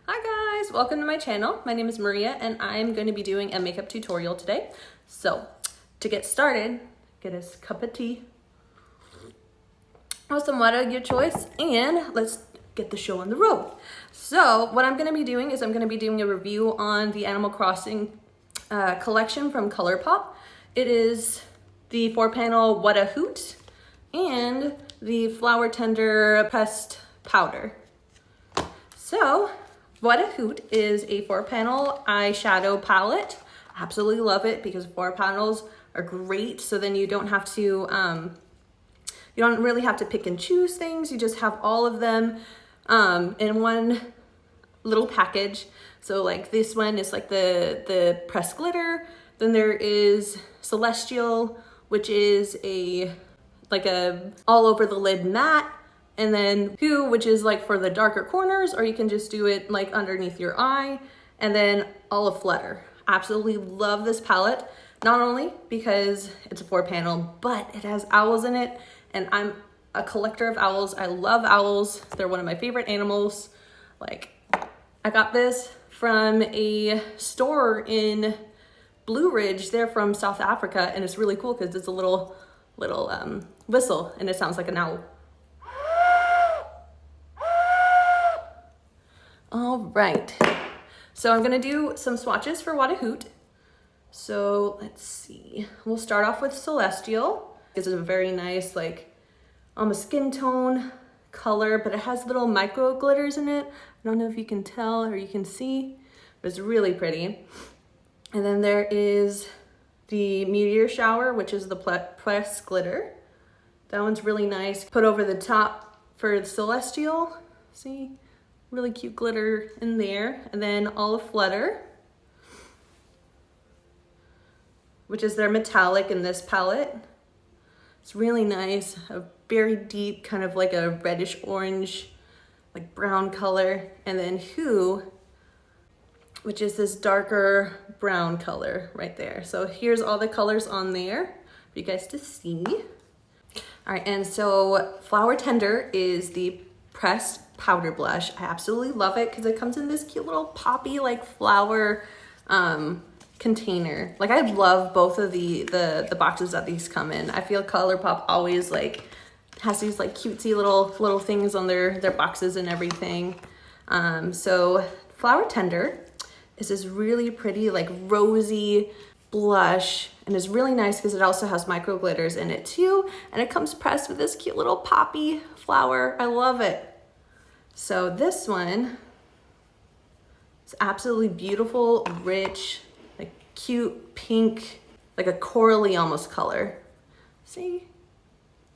Hi guys, welcome to my channel. My name is Maria and I'm going to be doing a makeup tutorial today. So to get started, get a cup of tea, have some water of your choice, and let's get the show on the road. So what I'm going to be doing is I'm going to be doing a review on the Animal Crossing collection from Colorpop. It is the 4-panel What a Hoot and the Flower Tender Pressed Powder. So What a Hoot is a 4-panel eyeshadow palette. Absolutely love it because 4 panels are great. So then you don't have to, you don't really have to pick and choose things. You just have all of them in one little package. So like this one is like the pressed glitter. Then there is Celestial, which is like a all over the lid matte. And then Hue, which is like for the darker corners, or you can just do it like underneath your eye. And then Olive Flutter. Absolutely love this palette. Not only because it's a 4-panel, but it has owls in it. And I'm a collector of owls. I love owls. They're one of my favorite animals. Like, I got this from a store in Blue Ridge. They're from South Africa, and it's really cool because it's a little whistle, and it sounds like an owl. All right, so I'm gonna do some swatches for What a Hoot. So let's see, we'll start off with Celestial. This is a very nice, like, almost skin tone color, but it has little micro glitters in it. I don't know if you can tell or you can see, but it's really pretty. And then there is the Meteor Shower, which is the pressed glitter. That one's really nice. Put over the top for the Celestial, see? Really cute glitter in there. And then Olive Flutter, which is their metallic in this palette. It's really nice, a very deep kind of like a reddish orange, like brown color. And then Hue, which is this darker brown color right there. So here's all the colors on there for you guys to see. All right, and so Flower Tender is the pressed powder blush. I absolutely love it because it comes in this cute little poppy like flower container. Like, I love both of the boxes that these come in. I feel Colorpop always like has these like cutesy little things on their boxes and everything. So Flower Tender is this really pretty like rosy blush, and it's really nice because it also has micro glitters in it too, and it comes pressed with this cute little poppy flower. I love it. So this one is absolutely beautiful, rich, like cute pink, like a corally almost color. See?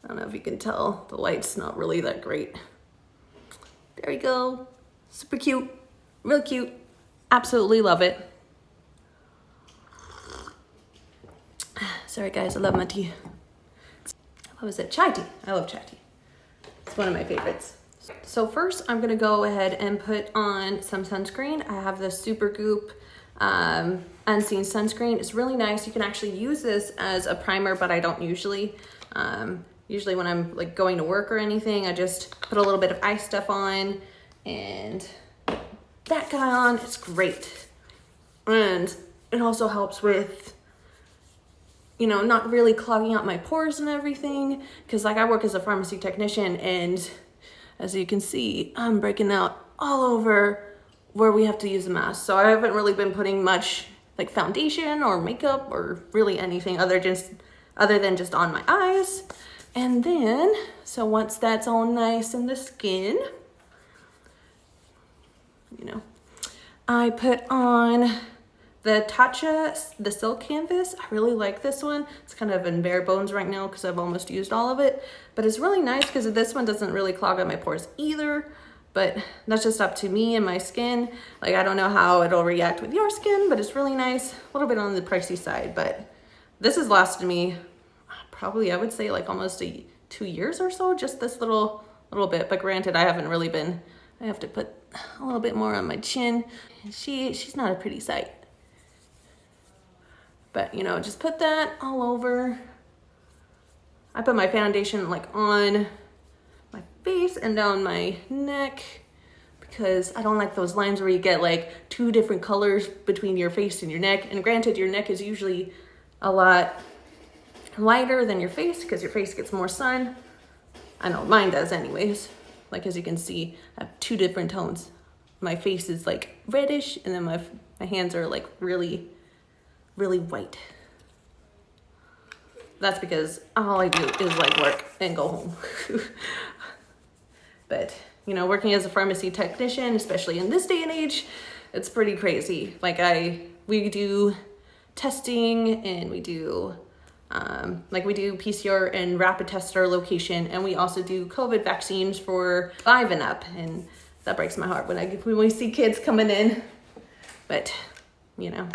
I don't know if you can tell, the light's not really that great. There we go. Super cute, real cute. Absolutely love it. Sorry guys, I love my tea. What was it? Chai tea. I love chai tea. It's one of my favorites. So first I'm gonna go ahead and put on some sunscreen. I have the Supergoop Unseen Sunscreen. It's really nice. You can actually use this as a primer, but I don't usually. Usually when I'm like going to work or anything, I just put a little bit of eye stuff on and that guy on. It's great. And it also helps with, you know, not really clogging up my pores and everything, because like I work as a pharmacy technician, and as you can see, I'm breaking out all over where we have to use a mask. So I haven't really been putting much like foundation or makeup or really anything other than just on my eyes. And then, so once that's all nice in the skin, you know, I put on the Tatcha, the Silk Canvas. I really like this one. It's kind of in bare bones right now because I've almost used all of it, but it's really nice because this one doesn't really clog up my pores either, but that's just up to me and my skin. Like, I don't know how it'll react with your skin, but it's really nice. A little bit on the pricey side, but this has lasted me probably, I would say, like almost 2 years or so, just this little bit. But granted, I haven't really been, I have to put a little bit more on my chin. She's not a pretty sight. But, you know, just put that all over. I put my foundation like on my face and down my neck because I don't like those lines where you get like 2 different colors between your face and your neck. And granted, your neck is usually a lot lighter than your face because your face gets more sun. I know mine does anyways. Like, as you can see, I have 2 different tones. My face is like reddish, and then my hands are like really, really white. That's because all I do is like work and go home. But, you know, working as a pharmacy technician, especially in this day and age, it's pretty crazy. Like we do testing, and we do PCR and rapid tests at our location, and we also do COVID vaccines for 5 and up, and that breaks my heart when we see kids coming in. But, you know,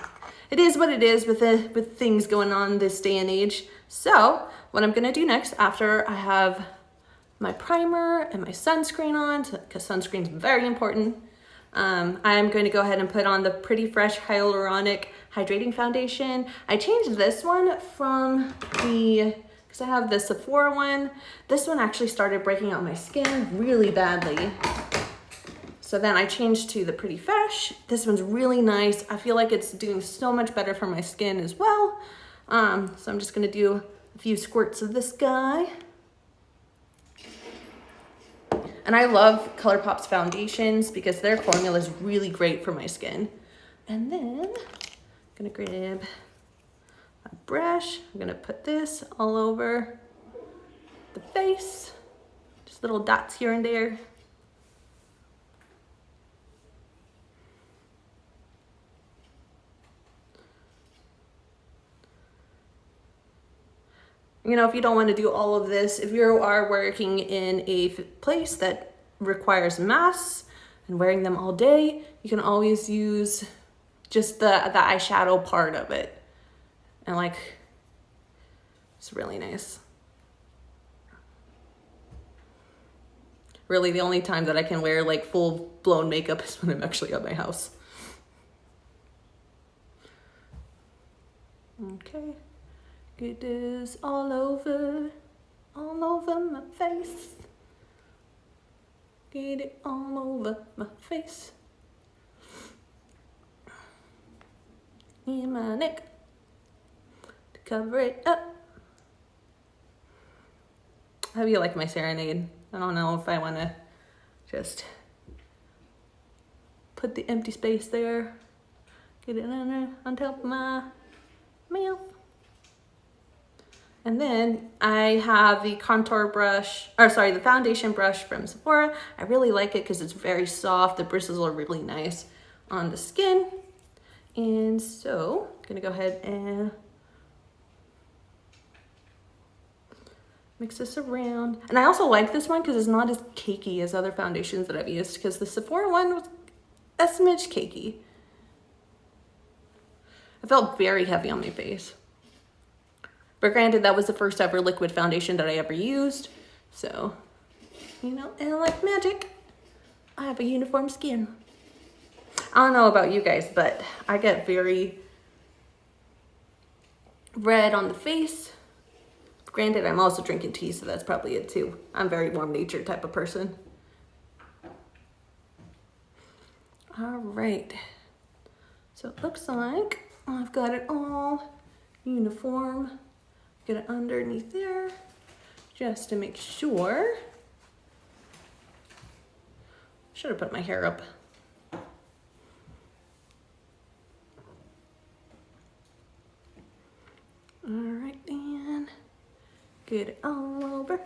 it is what it is with things going on this day and age. So what I'm gonna do next, after I have my primer and my sunscreen on, because sunscreen is very important, I'm going to go ahead and put on the Pretty Fresh Hyaluronic Hydrating Foundation. I changed this one from because I have the Sephora one. This one actually started breaking out my skin really badly. So then I changed to the Pretty Fresh. This one's really nice. I feel like it's doing so much better for my skin as well. So I'm just gonna do a few squirts of this guy. And I love Colourpop's foundations because their formula is really great for my skin. And then I'm gonna grab a brush. I'm gonna put this all over the face. Just little dots here and there. You know, if you don't want to do all of this, if you are working in a place that requires masks and wearing them all day, you can always use just the eyeshadow part of it. And like, it's really nice. Really, the only time that I can wear like full blown makeup is when I'm actually at my house. Okay. Get this all over my face. Get it all over my face. In my neck to cover it up. How do you like my serenade? I don't know if I want to just put the empty space there. Get it on top of my mouth. And then I have the contour brush, the foundation brush from Sephora. I really like it because it's very soft. The bristles are really nice on the skin. And so I'm gonna go ahead and mix this around. And I also like this one because it's not as cakey as other foundations that I've used, because the Sephora one was a smidge cakey. It felt very heavy on my face. But granted, that was the first ever liquid foundation that I ever used. So, you know, and like magic, I have a uniform skin. I don't know about you guys, but I get very red on the face. Granted, I'm also drinking tea, so that's probably it too. I'm a very warm-natured type of person. All right. So it looks like I've got it all uniform. Get it underneath there just to make sure. Should have put my hair up. All right, and get it all over.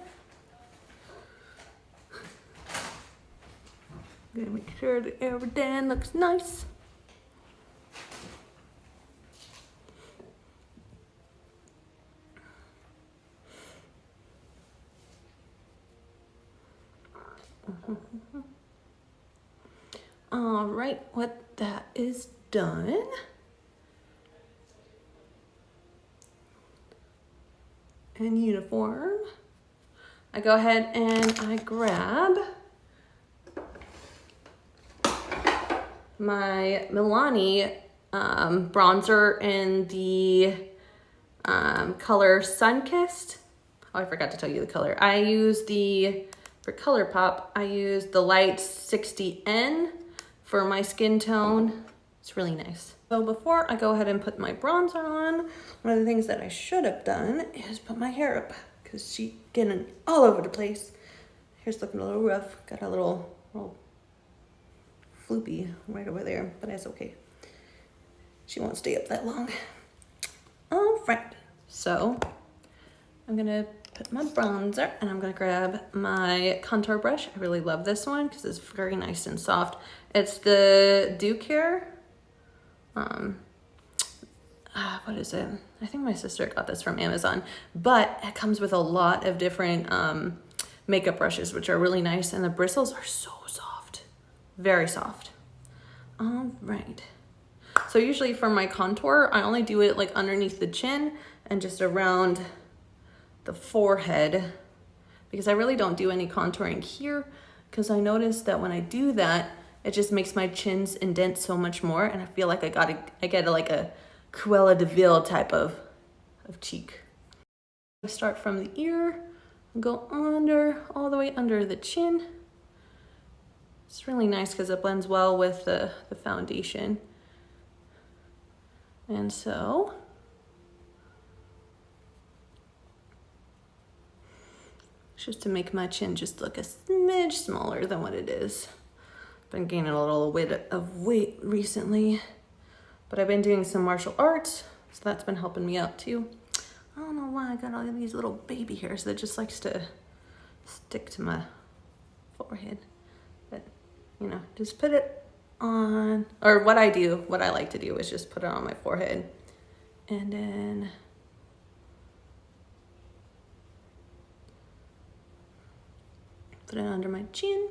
Gonna make sure that everything looks nice. All right, what that is done. And uniform, I go ahead and I grab my Milani bronzer in the color Sunkissed. Oh, I forgot to tell you the color. I use the for Colorpop, I use the light 60N for my skin tone. It's really nice. So before I go ahead and put my bronzer on, one of the things that I should have done is put my hair up because she's getting all over the place. Hair's looking a little rough. Got a little floopy right over there, but that's okay. She won't stay up that long. All right, so I'm gonna put my bronzer and I'm gonna grab my contour brush. I really love this one because it's very nice and soft. It's the Dew Care. What is it? I think my sister got this from Amazon, but it comes with a lot of different makeup brushes, which are really nice, and the bristles are so soft, very soft. All right. So usually for my contour, I only do it like underneath the chin and just around the forehead because I really don't do any contouring here because I noticed that when I do that, it just makes my chins indent so much more, and I feel like I get like a Cruella de Vil type of cheek. I start from the ear and go under, all the way under the chin. It's really nice because it blends well with the foundation. And so, just to make my chin just look a smidge smaller than what it is. Been gaining a little bit of weight recently, but I've been doing some martial arts, so that's been helping me out too. I don't know why I got all of these little baby hairs that just likes to stick to my forehead. But, you know, just put it on, or what I like to do is just put it on my forehead and then put it under my chin.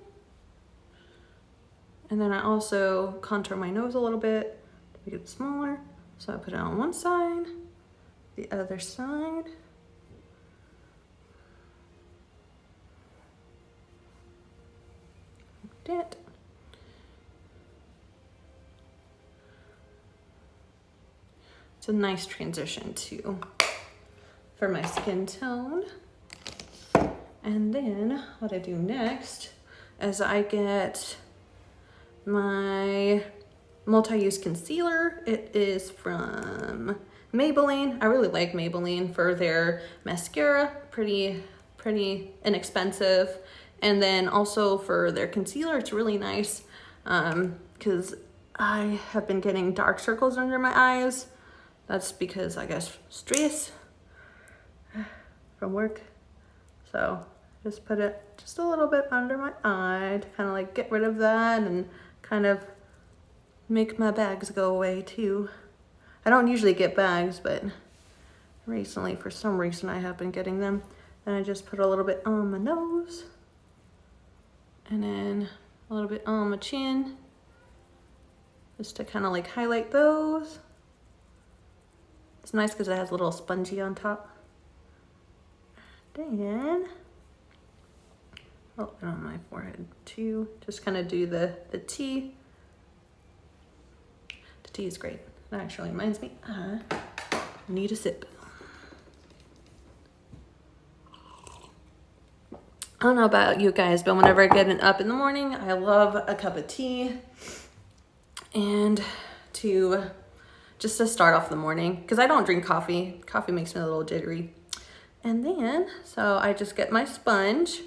And then I also contour my nose a little bit to make it smaller. So I put it on one side, the other side. Like that. It's a nice transition too for my skin tone. And then what I do next is I get my multi-use concealer. It is from Maybelline. I really like Maybelline for their mascara, pretty inexpensive. And then also for their concealer, it's really nice because I have been getting dark circles under my eyes. That's because I guess stress from work. So just put it just a little bit under my eye to kind of like get rid of that and kind of make my bags go away too. I don't usually get bags, but recently for some reason I have been getting them. Then I just put a little bit on my nose and then a little bit on my chin just to kind of like highlight those. It's nice because it has a little spongy on top. Then on my forehead too. Just kind of do the T. The tea is great. That actually reminds me, I need a sip. I don't know about you guys, but whenever I get up in the morning, I love a cup of tea and just to start off the morning, because I don't drink coffee. Coffee makes me a little jittery. And then, so I just get my sponge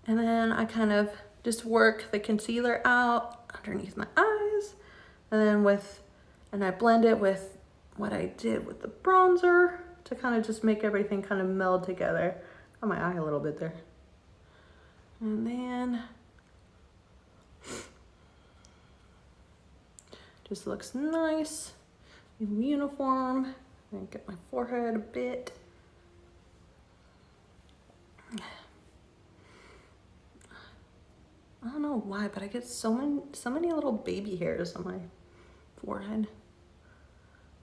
and then I kind of just work the concealer out underneath my eyes. And then and I blend it with what I did with the bronzer to kind of just make everything kind of meld together. Got my eye a little bit there. And then just looks nice and uniform. And get my forehead a bit. I don't know why, but I get so many little baby hairs on my forehead.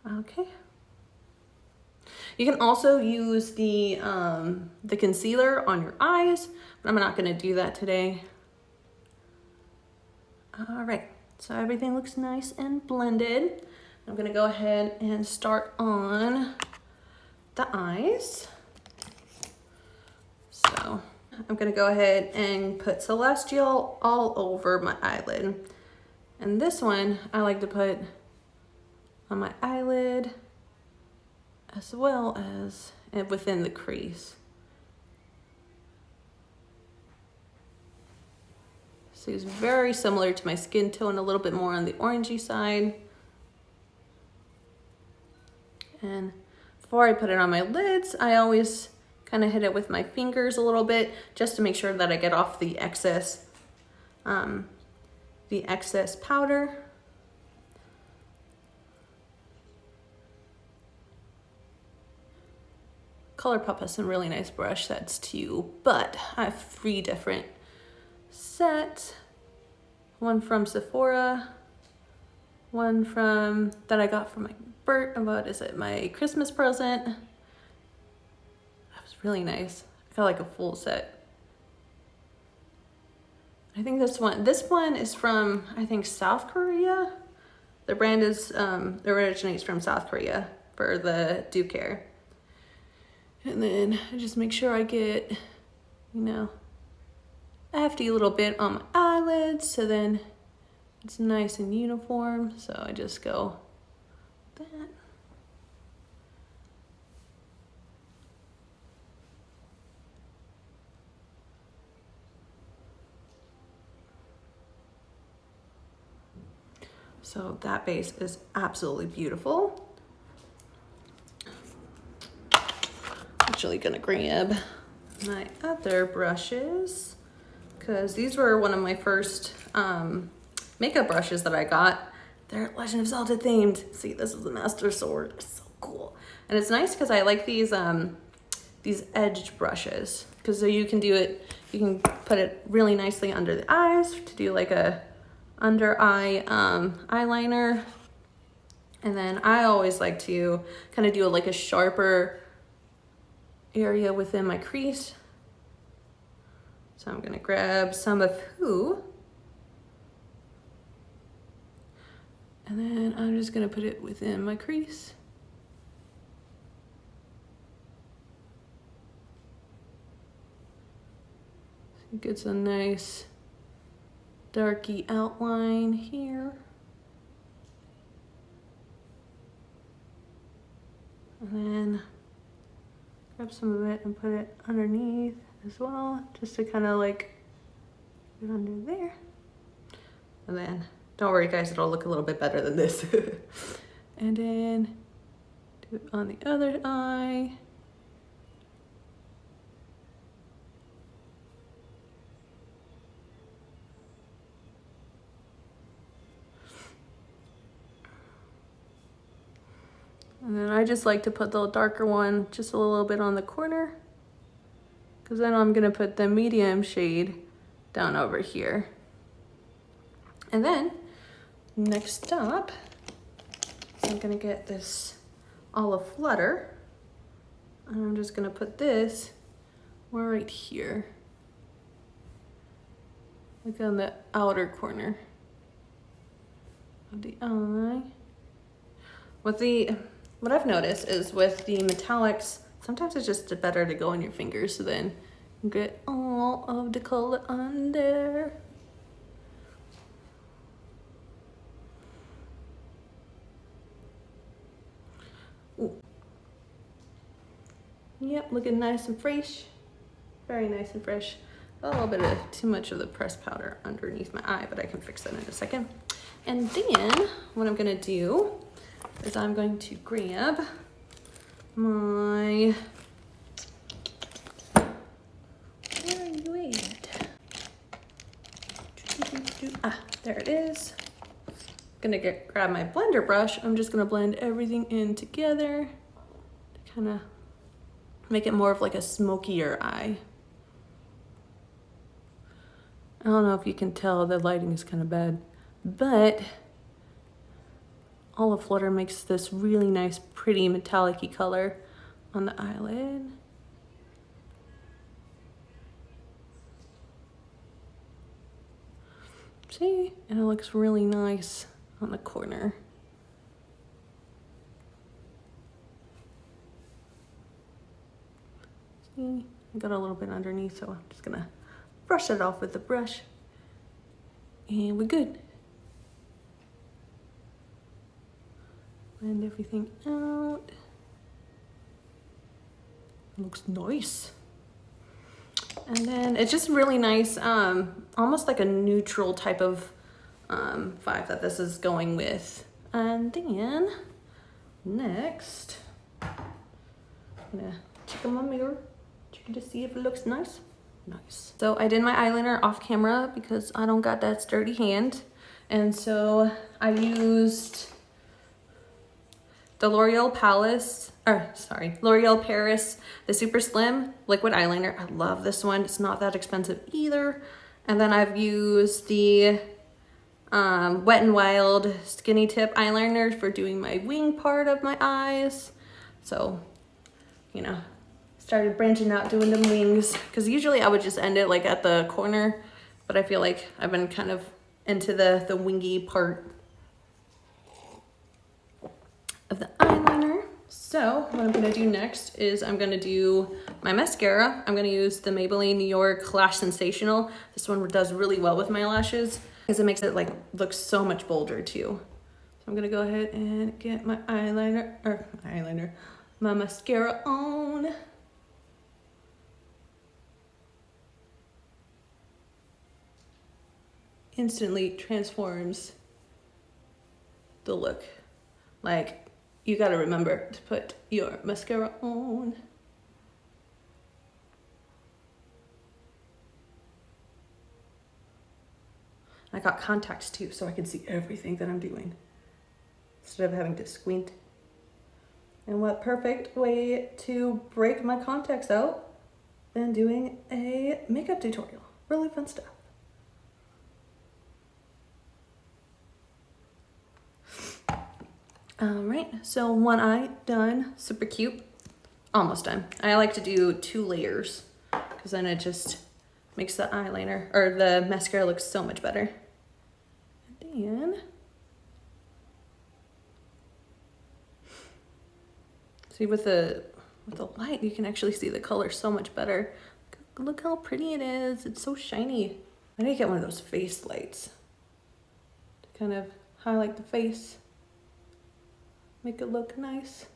Okay. You can also use the concealer on your eyes, but I'm not gonna do that today. All right, so everything looks nice and blended. I'm gonna go ahead and start on the eyes. So I'm gonna go ahead and put Celestial all over my eyelid. And this one I like to put on my eyelid as well as within the crease. So it's very similar to my skin tone, a little bit more on the orangey side. And before I put it on my lids, I always kind of hit it with my fingers a little bit just to make sure that I get off the excess powder. Colorpop has some really nice brush sets too, but I have 3 different sets. One from Sephora, one from that I got from my Christmas present. That was really nice. I got like a full set. I think this one is from, I think, South Korea. The brand is originates from South Korea for the Duke Hair. And then I just make sure I get, a hefty little bit on my eyelids, so then it's nice and uniform. So I just go like that. So that base is absolutely beautiful. Actually gonna grab my other brushes because these were one of my first makeup brushes that I got. They're Legend of Zelda themed. See, this is the Master Sword. It's so cool. And it's nice because I like these edged brushes because so you can put it really nicely under the eyes to do like a under eye eyeliner. And then I always like to kind of do like a sharper area within my crease. So I'm gonna grab some of Hoot, and then I'm just gonna put it within my crease. So it gets a nice darky outline here. And then grab some of it and put it underneath as well, just to kind of like get under there. And then, don't worry guys, it'll look a little bit better than this. And then do it on the other eye. And then I just like to put the darker one just a little bit on the corner, because then I'm gonna put the medium shade down over here. And then next up, I'm gonna get this Olive Flutter, and I'm just gonna put this right here, like on the outer corner of the eye. What I've noticed is with the metallics, sometimes it's just better to go on your fingers so then you get all of the color on there. Ooh. Yep, looking nice and fresh. Very nice and fresh. A little bit of too much of the pressed powder underneath my eye, but I can fix that in a second. And then what I'm gonna do is I'm going to grab my, where are you at? Ah, there it is. Gonna grab my blender brush. I'm just gonna blend everything in together to kind of make it more of like a smokier eye. I don't know if you can tell, the lighting is kind of bad, but Olive Flutter makes this really nice, pretty metallic-y color on the eyelid. See? And it looks really nice on the corner. See? I got a little bit underneath, so I'm just gonna brush it off with the brush. And we're good. Blend everything out. Looks nice. And then it's just really nice, almost like a neutral type of vibe that this is going with. And then next, I'm gonna check on my mirror, checking to see if it looks nice. Nice. So I did my eyeliner off camera because I don't got that sturdy hand. And so I used the L'Oreal Paris, the Super Slim Liquid Eyeliner. I love this one. It's not that expensive either. And then I've used the Wet n Wild Skinny Tip Eyeliner for doing my wing part of my eyes. So, you know, started branching out, doing them wings, because usually I would just end it like at the corner, but I feel like I've been kind of into the wingy part of the eyeliner. So what I'm gonna do next is I'm gonna do my mascara. I'm gonna use the Maybelline New York Lash Sensational. This one does really well with my lashes because it makes it like look so much bolder too. So I'm gonna go ahead and get my my mascara on. Instantly transforms the look. Like, you gotta remember to put your mascara on. I got contacts too, so I can see everything that I'm doing instead of having to squint. And what perfect way to break my contacts out than doing a makeup tutorial. Really fun stuff. All right, so one eye done, super cute, almost done. I like to do 2 layers because then it just makes the eyeliner or the mascara look so much better. And then, see with the light, you can actually see the color so much better. Look how pretty it is. It's so shiny. I need to get one of those face lights to kind of highlight the face. Make it look nice.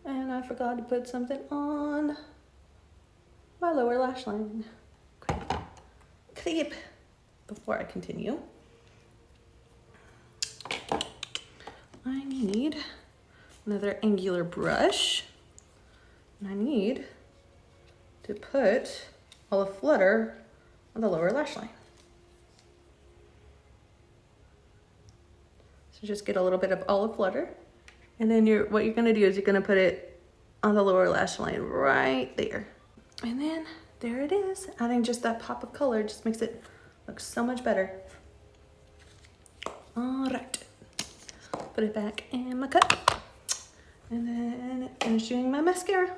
And I forgot to put something on my lower lash line. Clip. Before I continue, I need another angular brush. And I need to put all the flutter on the lower lash line. So just get a little bit of olive flutter, and then what you're gonna do is you're gonna put it on the lower lash line right there. And then there it is. Adding just that pop of color just makes it look so much better. All right, put it back in my cup, and then finish doing my mascara.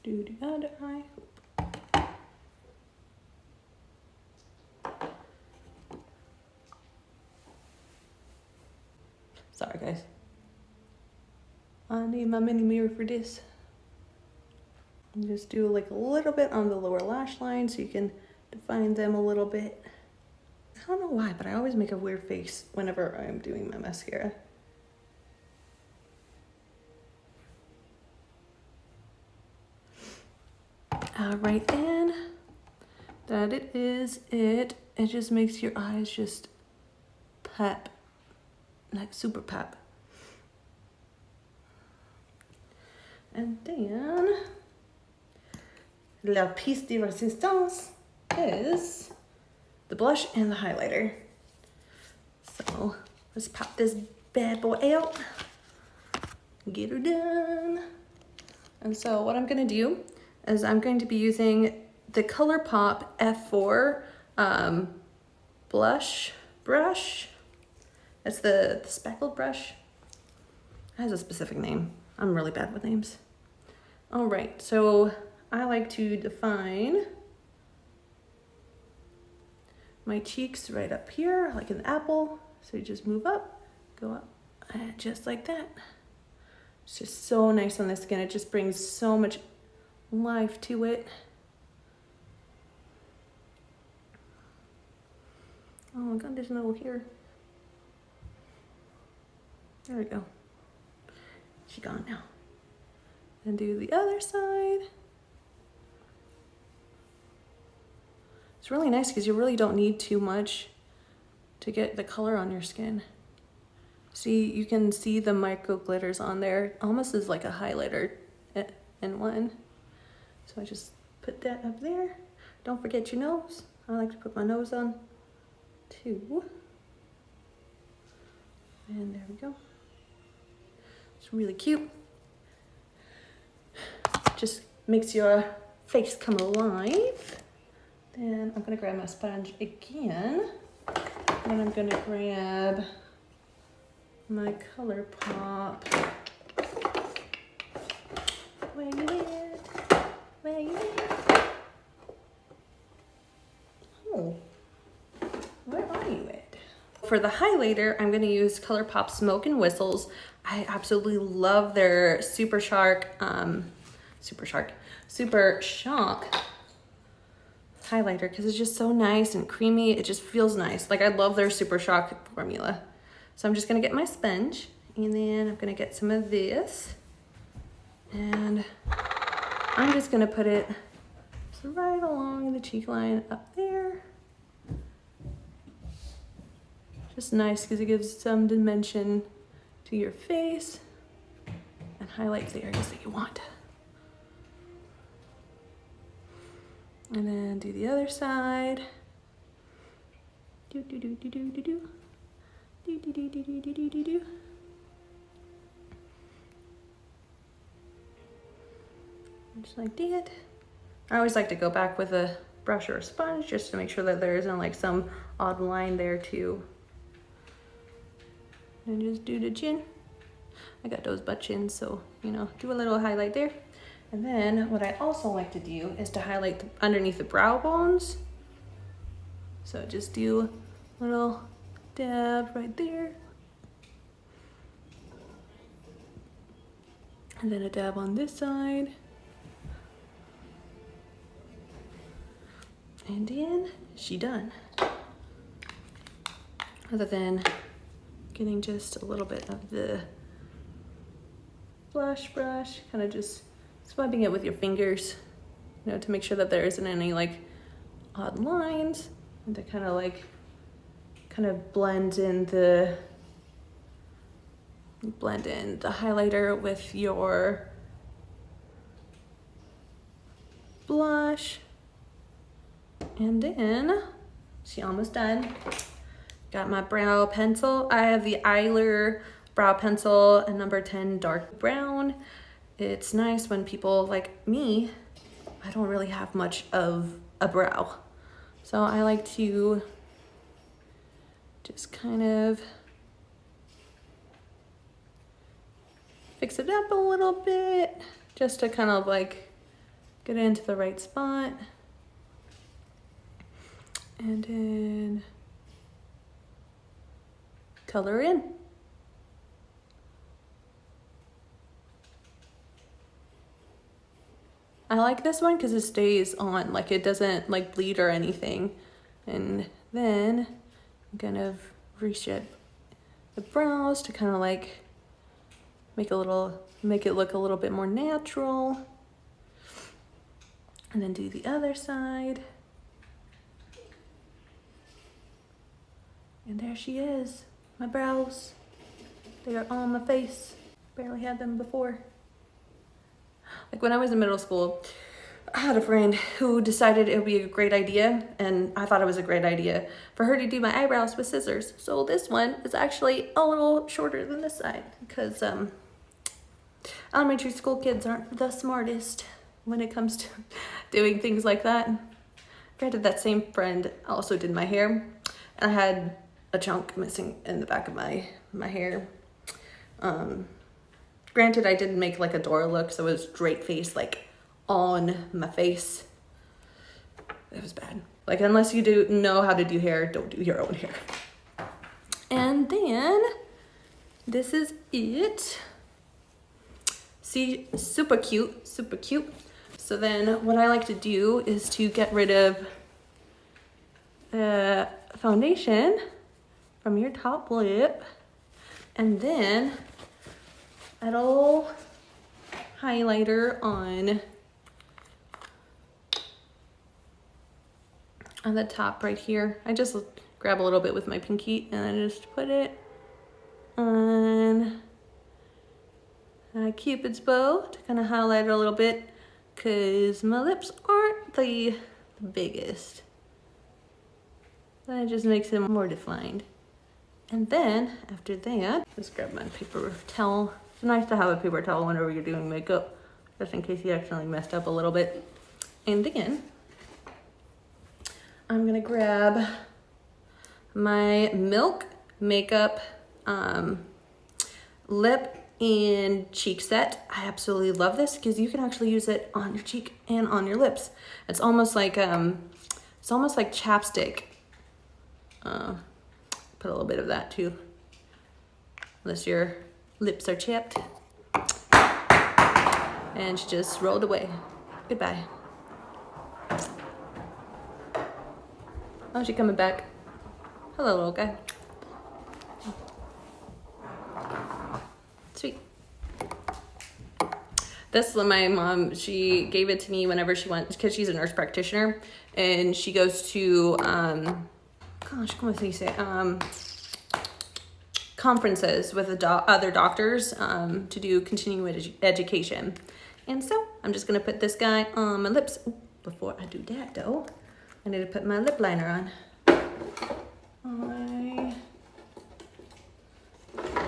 Do the other eye. Sorry guys. I need my mini mirror for this. And just do like a little bit on the lower lash line so you can define them a little bit. I don't know why, but I always make a weird face whenever I'm doing my mascara. Right then, that it is it. It just makes your eyes just pop, like super pop. And then, la pièce de résistance is the blush and the highlighter. So let's pop this bad boy out. get her done. And so what I'm gonna do is I'm going to be using the Colorpop F4 blush brush. It's the speckled brush. It has a specific name. I'm really bad with names. All right, so I like to define my cheeks right up here, like an apple. So you just move up, go up, just like that. It's just so nice on the skin. It just brings so much life to it. Oh my God, there's no hair. There we go. She's gone now. And do the other side. It's really nice because you really don't need too much to get the color on your skin. See, you can see the micro glitters on there, almost as like a highlighter in one. So I just put that up there. Don't forget your nose. I like to put my nose on too. And there we go. It's really cute. Just makes your face come alive. Then I'm gonna grab my sponge again. And I'm gonna grab my Colorpop. Where you at? Where you at? Oh, where are you at? For the highlighter, I'm gonna use Colorpop Smoke and Whistles. I absolutely love their Super Shock highlighter because it's just so nice and creamy. It just feels nice. Like I love their Super Shock formula. So I'm just gonna get my sponge and then I'm gonna get some of this and I'm just gonna put it right along the cheek line up there. Just nice because it gives some dimension to your face and highlights the areas that you want. And then do the other side. Do do do do do do do. Do do do do do do do do. Just like that. I always like to go back with a brush or a sponge just to make sure that there isn't like some odd line there too. And just do the chin. I got those butt chins, so you know, do a little highlight there. And then what I also like to do is to highlight underneath the brow bones. So just do a little dab right there. And then a dab on this side. And then she done. Other than getting just a little bit of the blush brush, kind of just swiping it with your fingers, you know, to make sure that there isn't any like odd lines, and to kind of blend in the highlighter with your blush. And then she almost done. Got my brow pencil. I have the Eyeliner brow pencil in number 10 dark brown. It's nice when people like me, I don't really have much of a brow. So I like to just kind of fix it up a little bit, just to kind of like get it into the right spot. And then color in. I like this one because it stays on, like it doesn't like bleed or anything. And then I'm gonna reshape the brows to kind of like make it look a little bit more natural. And then do the other side. And there she is, my brows. They are on my face. Barely had them before. Like when I was in middle school, I had a friend who decided it would be a great idea, and I thought it was a great idea, for her to do my eyebrows with scissors. So this one is actually a little shorter than this side because elementary school kids aren't the smartest when it comes to doing things like that. Granted, that same friend also did my hair, and I had a chunk missing in the back of my hair. Granted, I didn't make like a Dora look, so it was straight face, like on my face. It was bad. Like, unless you do know how to do hair, don't do your own hair. And then this is it. See, super cute, super cute. So then what I like to do is to get rid of the foundation from your top lip, and then add a little highlighter on the top right here. I just grab a little bit with my pinky and I just put it on Cupid's bow to kind of highlight it a little bit, because my lips aren't the biggest. That just makes them more defined. And then after that, just grab my paper towel. It's nice to have a paper towel whenever you're doing makeup, just in case you accidentally messed up a little bit. And then I'm gonna grab my Milk Makeup lip and cheek set. I absolutely love this because you can actually use it on your cheek and on your lips. It's almost like chapstick. Put a little bit of that too, unless your lips are chapped. And she just rolled away. Goodbye. Oh, she's coming back. Hello, little guy. Sweet. This is my mom, she gave it to me whenever she went, because she's a nurse practitioner, and she goes to, gosh, ¿cómo se dice? Conferences with other doctors to do continuing education. And so I'm just gonna put this guy on my lips. Ooh, before I do that though, I need to put my lip liner on.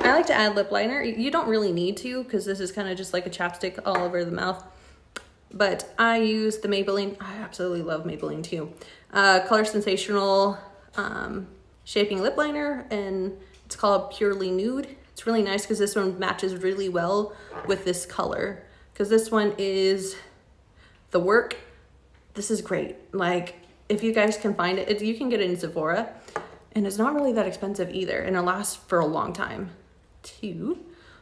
I like to add lip liner. You don't really need to, because this is kind of just like a chapstick all over the mouth. But I use the Maybelline. I absolutely love Maybelline too. Color Sensational shaping lip liner, and it's called Purely Nude. It's really nice because this one matches really well with this color, because this one is the Work. This is great. Like, if you guys can find it, you can get it in Sephora, and it's not really that expensive either, and it lasts for a long time too.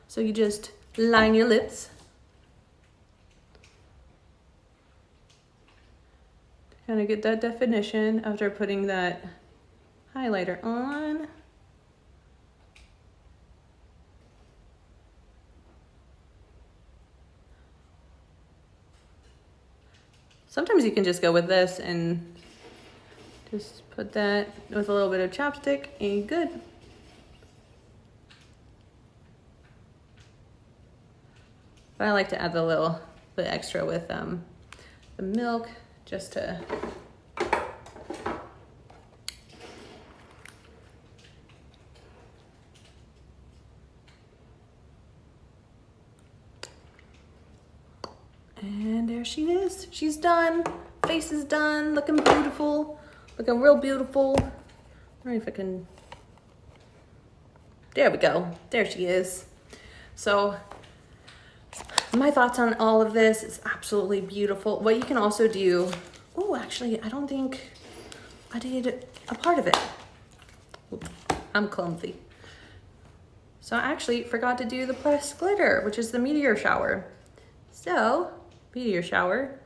So you just line your lips, kind of get that definition after putting that highlighter on. Sometimes you can just go with this and just put that with a little bit of chapstick and you're good. But I like to add the little bit extra with the milk, just to and there she is. She's done. Face is done. Looking beautiful. Looking real beautiful. I don't know if I can. There we go. There she is. So my thoughts on all of this is absolutely beautiful. What you can also do, oh, actually, I don't think I did a part of it. Oops, I'm clumsy. So I actually forgot to do the pressed glitter, which is the meteor shower. So, meteor shower,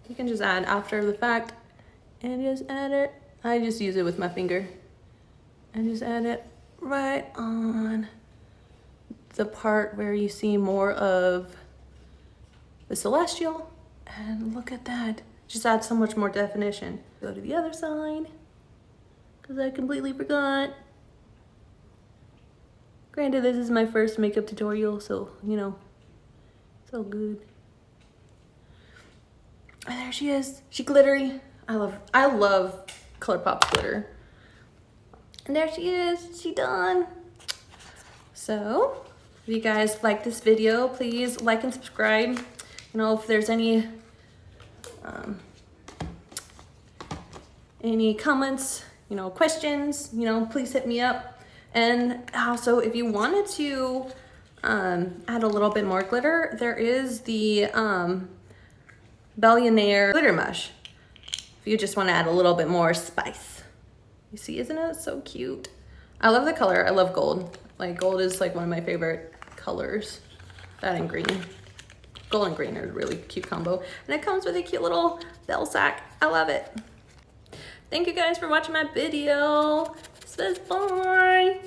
you can just add after the fact and just add it. I just use it with my finger and just add it right on the part where you see more of the celestial, and look at that. Just adds so much more definition. Go to the other side, because I completely forgot. Granted, this is my first makeup tutorial, so, you know, it's all good. And there she is. She glittery. I love Colorpop glitter. And there she is. She done. So If you guys like this video, please like and subscribe. You know, if there's any comments, you know, questions, you know, please hit me up. And also, if you wanted to add a little bit more glitter, there is the Billionaire glitter mush. If you just want to add a little bit more spice. You see, isn't it so cute? I love the color. I love gold. Like, gold is like one of my favorite colors. That and green. Gold and green are a really cute combo. And it comes with a cute little bell sack. I love it. Thank you guys for watching my video. Bye.